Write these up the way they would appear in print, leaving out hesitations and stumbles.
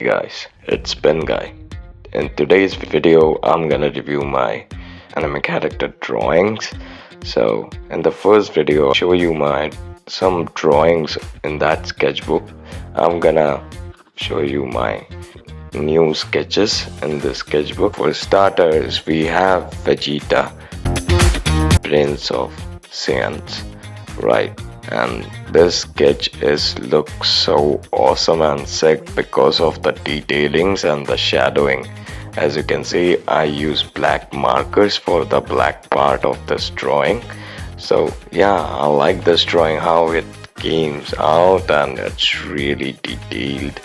Hey guys, it's Ben Guy. In today's video, I'm gonna review my anime character drawings. So, in the first video, I'll show you my some drawings in that sketchbook. I'm gonna show you my new sketches in the sketchbook. For starters, we have Vegeta, Prince of Saiyans, right? And this sketch looks so awesome and sick because of the detailings and the shadowing. As you can see, I use black markers for the black part of this drawing. So yeah, I like this drawing, how it came out, and it's really detailed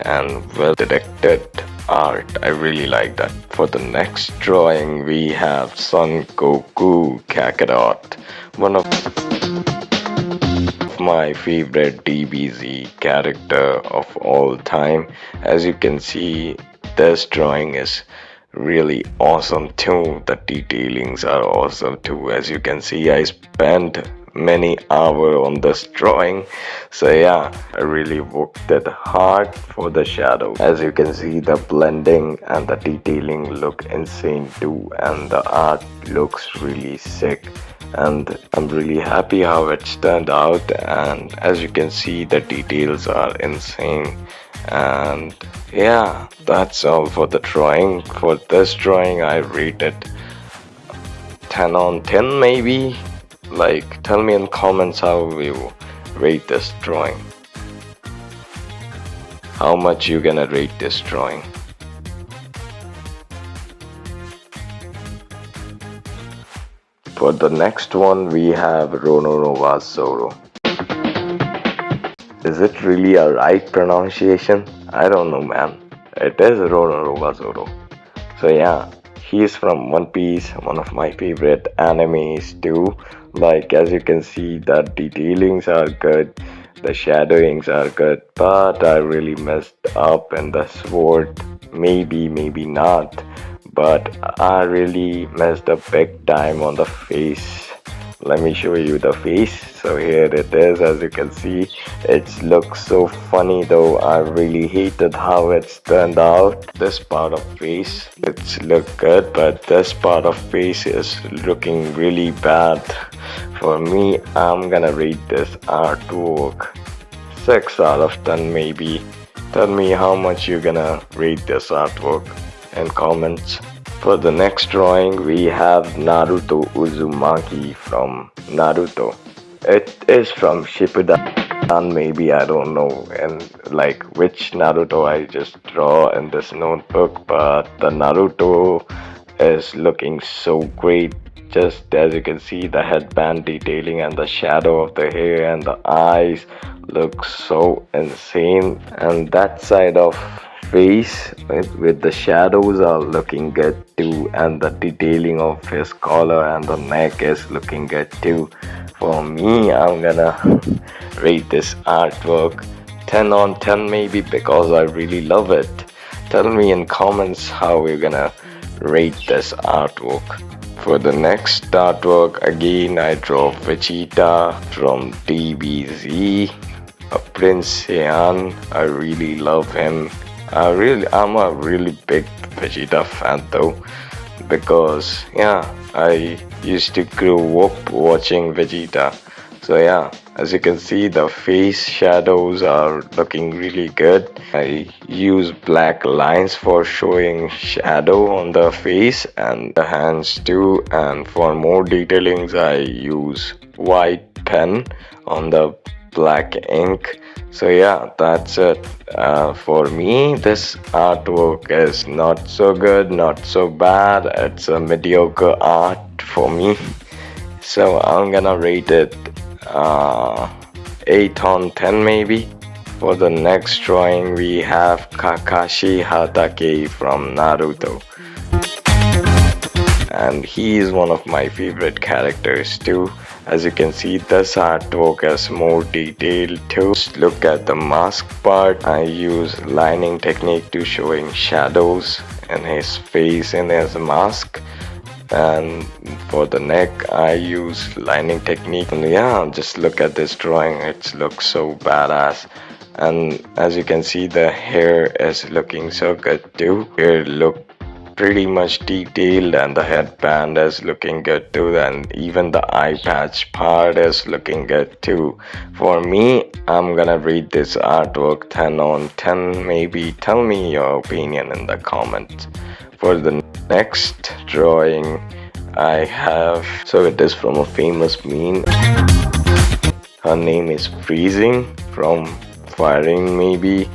and well directed art. I really like that. For the next drawing, we have Son Goku Kakarot, one of my favorite DBZ character of all time. As you can see, this drawing is really awesome too. The detailings are awesome too. As you can see, I spent many hours on this drawing. So yeah, I really worked it hard for the shadow. As you can see, the blending and the detailing look insane too, and the art looks really sick, and I'm really happy how it's turned out. And as you can see, the details are insane. And yeah, that's all for the drawing. For this drawing, I rated 10 on 10 maybe. Like, tell me in comments how you rate this drawing. How much you gonna rate this drawing? For the next one, we have Rononova Zoro. Is it really a right pronunciation? I don't know, man. It is Rononova Zoro. So yeah, he's from One Piece, one of my favorite animes too. Like, as you can see, the detailings are good, the shadowings are good, but I really messed up in the sword. Maybe not, but I really messed up big time on the face. Let me show you the face. So here it is. As you can see, it looks so funny though. I really hated how it's turned out. This part of face, it's look good, but this part of face is looking really bad. For me, I'm gonna rate this artwork 6 out of 10 maybe. Tell me how much you're gonna rate this artwork in comments. For the next drawing, we have Naruto Uzumaki from Naruto. It is from Shippuden, maybe, I don't know, and like which Naruto I just draw in this notebook, but the Naruto is looking so great. Just as you can see, the headband detailing and the shadow of the hair and the eyes look so insane, and that side of face with the shadows are looking good too, and the detailing of his collar and the neck is looking good too. For me, I'm gonna rate this artwork 10 on 10 maybe, because I really love it. Tell me in comments how you're gonna rate this artwork. For the next artwork, again I draw Vegeta from DBZ, a Prince Saiyan. I really love him. I'm a really big Vegeta fan though, because yeah, I used to grow up watching Vegeta. So yeah, as you can see, the face shadows are looking really good. I use black lines for showing shadow on the face and the hands too, and for more detailings I use white pen on the black ink. So yeah, that's it. For me, this artwork is not so good, not so bad. It's a mediocre art for me. So I'm gonna rate it 8 on 10 maybe. For the next drawing, we have Kakashi Hatake from Naruto. And he is one of my favorite characters too. As you can see, this artwork is more detailed too. Just look at the mask part. I use lining technique to showing shadows in his face in his mask. And for the neck, I use lining technique. And yeah, just look at this drawing. It looks so badass. And as you can see, the hair is looking so good too. Hair look pretty much detailed, and the headband is looking good too, and even the eye patch part is looking good too. For me, I'm gonna rate this artwork 10 on 10 maybe. Tell me your opinion in the comments. For the next drawing I have, so it is from a famous meme. Her name is Freezing from Firing, maybe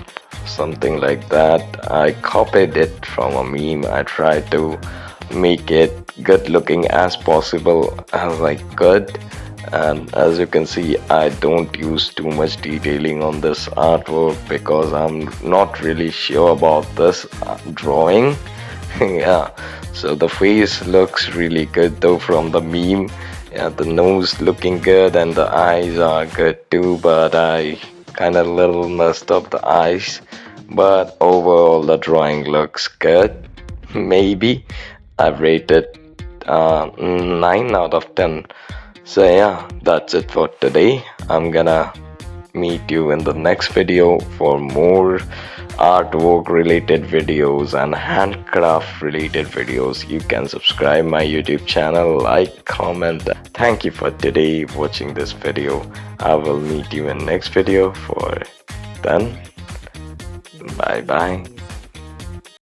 something like that. I copied it from a meme. I tried to make it good looking as possible as I could. And as you can see, I don't use too much detailing on this artwork because I'm not really sure about this drawing. Yeah, so the face looks really good though from the meme. Yeah, the nose looking good and the eyes are good too, but I kind of little messed up the eyes. But overall, the drawing looks good. Maybe I rated 9 out of 10. So yeah, that's it for today. I'm gonna meet you in the next video for more artwork related videos and handcraft related videos. You can subscribe my YouTube channel, like, comment. Thank you for today watching this video. I will meet you in next video. For then, bye bye.